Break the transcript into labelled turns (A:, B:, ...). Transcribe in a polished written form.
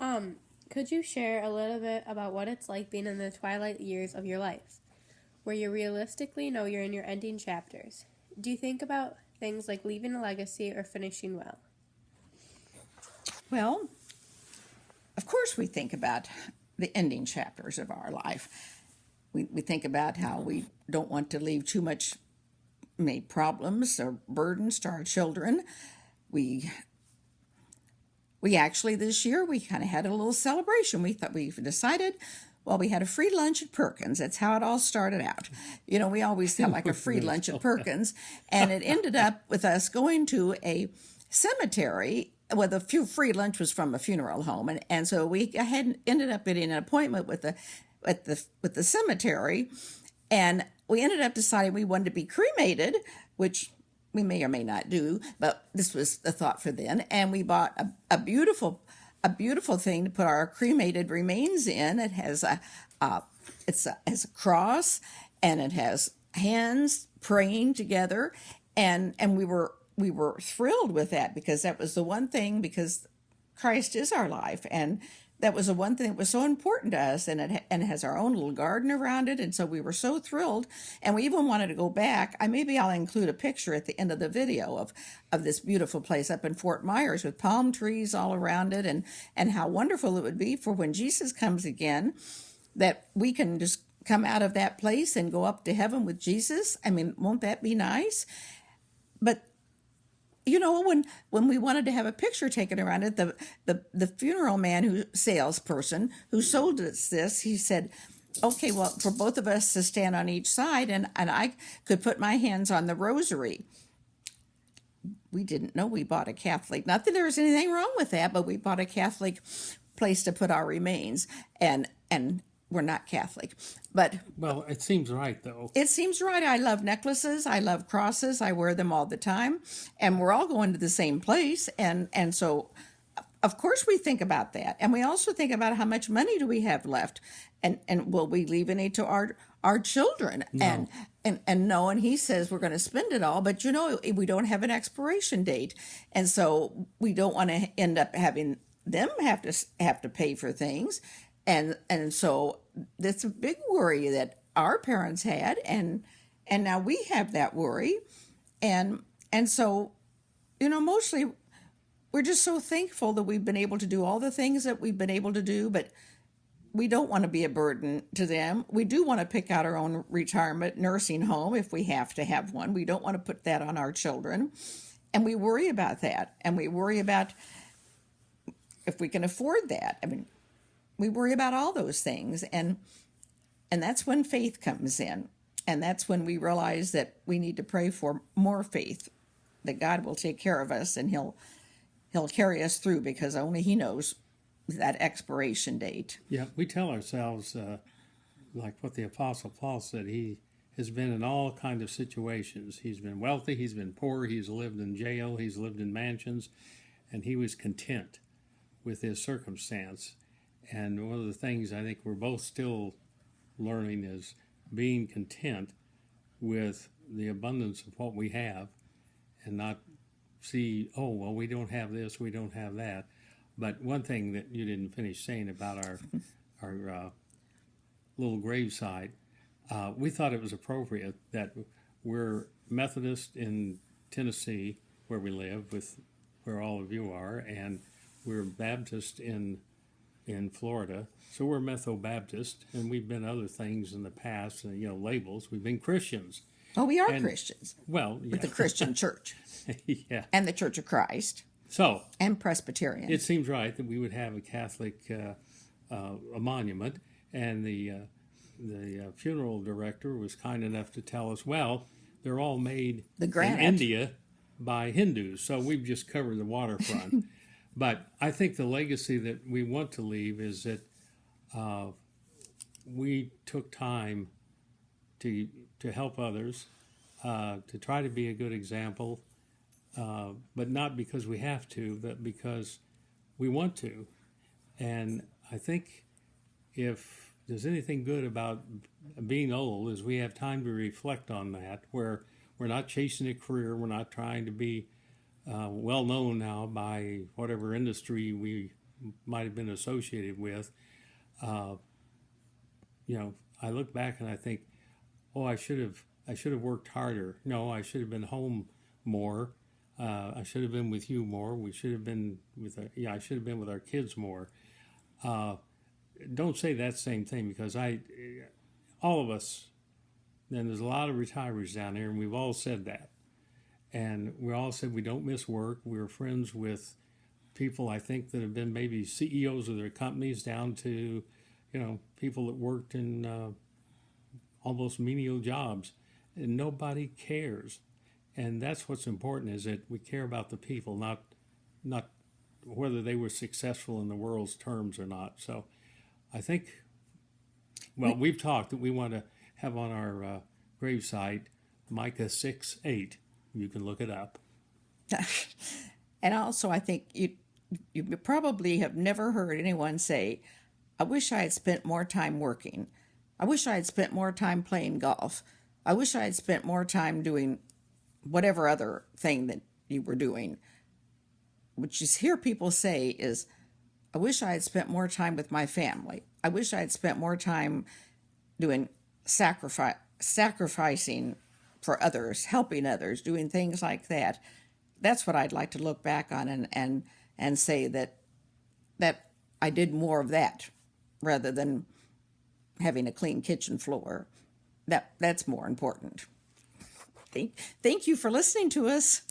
A: Could you share a little bit about what it's like being in the twilight years of your life, where you realistically know you're in your ending chapters? Do you think about things like leaving a legacy or finishing well?
B: Well, of course, we think about the ending chapters of our life. We think about how we don't want to leave too much problems or burdens to our children. We we actually this year we kind of had a little celebration. We've decided. Well, we had a free lunch at Perkins. That's how it all started out. You know, we always had like a free lunch at Perkins, and it ended up with us going to a cemetery. Well, the few free lunch was from a funeral home, and so we had ended up getting an appointment with the cemetery, and we ended up deciding we wanted to be cremated, which we may or may not do, but this was the thought for then. And we bought a beautiful thing to put our cremated remains in. It has has a cross, and it has hands praying together, and we were thrilled with that because that was the one thing, because Christ is our life, and that was the one thing that was so important to us, and it has our own little garden around it, and so we were so thrilled, and we even wanted to go back. I'll include a picture at the end of the video of this beautiful place up in Fort Myers with palm trees all around it, and how wonderful it would be for when Jesus comes again, that we can just come out of that place and go up to heaven with Jesus. I mean, won't that be nice? But you know, when we wanted to have a picture taken around it, the funeral man, salesperson who sold us this, he said, okay, well, for both of us to stand on each side, and I could put my hands on the rosary. We didn't know we bought a Catholic. Not that there was anything wrong with that, but we bought a Catholic place to put our remains, and we're not Catholic. But
C: Well, it seems right, though.
B: it seems right. I love necklaces. I love crosses. I wear them all the time. And we're all going to the same place. And so, of course, we think about that. And we also think about how much money do we have left? And will we leave any to our children?
C: No.
B: And no, and he says we're going to spend it all. But, you know, we don't have an expiration date. And so we don't want to end up having them have to pay for things. And so that's a big worry that our parents had, and now we have that worry, and so, you know, mostly we're just so thankful that we've been able to do all the things that we've been able to do, but we don't want to be a burden to them. We do want to pick out our own retirement nursing home if we have to have one. We don't want to put that on our children, and we worry about that, and we worry about if we can afford that. I mean, we worry about all those things, and that's when faith comes in, and that's when we realize that we need to pray for more faith, that God will take care of us, and he'll carry us through, because only he knows that expiration date.
C: Yeah, we tell ourselves, like what the Apostle Paul said, he has been in all kind of situations. He's been wealthy, he's been poor, he's lived in jail, he's lived in mansions, and he was content with his circumstance. And one of the things I think we're both still learning is being content with the abundance of what we have, and not see, oh, well, we don't have this, we don't have that. But one thing that you didn't finish saying about our little graveside, we thought it was appropriate that we're Methodist in Tennessee, where we live, with where all of you are, and we're Baptist in Florida. So we're Metho-Baptist, and we've been other things in the past, and, you know, labels. We've been Christians.
B: Oh, we are Christians.
C: Well, yeah.
B: With the Christian church.
C: Yeah.
B: And the Church of Christ.
C: So
B: and Presbyterian.
C: It seems right that we would have a Catholic a monument, and the funeral director was kind enough to tell us, well, they're all made in India by Hindus, so we've just covered the waterfront. But I think the legacy that we want to leave is that we took time to help others, to try to be a good example, but not because we have to, but because we want to. And I think if there's anything good about being old is we have time to reflect on that, where we're not chasing a career, we're not trying to be well known now by whatever industry we might have been associated with. Uh, I look back and I think, oh, I should have worked harder. No, I should have been home more. I should have been with you more. We should have been with I should have been with our kids more. Uh, don't say that same thing, because all of us, and there's a lot of retirees down there, and we've all said that. And we all said we don't miss work. We're friends with people, I think, that have been maybe CEOs of their companies, down to, people that worked in almost menial jobs. And nobody cares. And that's what's important, is that we care about the people, not whether they were successful in the world's terms or not. So I think, we've talked that we want to have on our gravesite Micah 6:8. You can look it up.
B: And also, I think you probably have never heard anyone say, I wish I had spent more time working. I wish I had spent more time playing golf. I wish I had spent more time doing whatever other thing that you were doing. What you hear people say is, I wish I had spent more time with my family. I wish I had spent more time doing sacrificing for others, helping others, doing things like that. That's what I'd like to look back on and say that I did more of that, rather than having a clean kitchen floor. That's more important. Thank you for listening to us.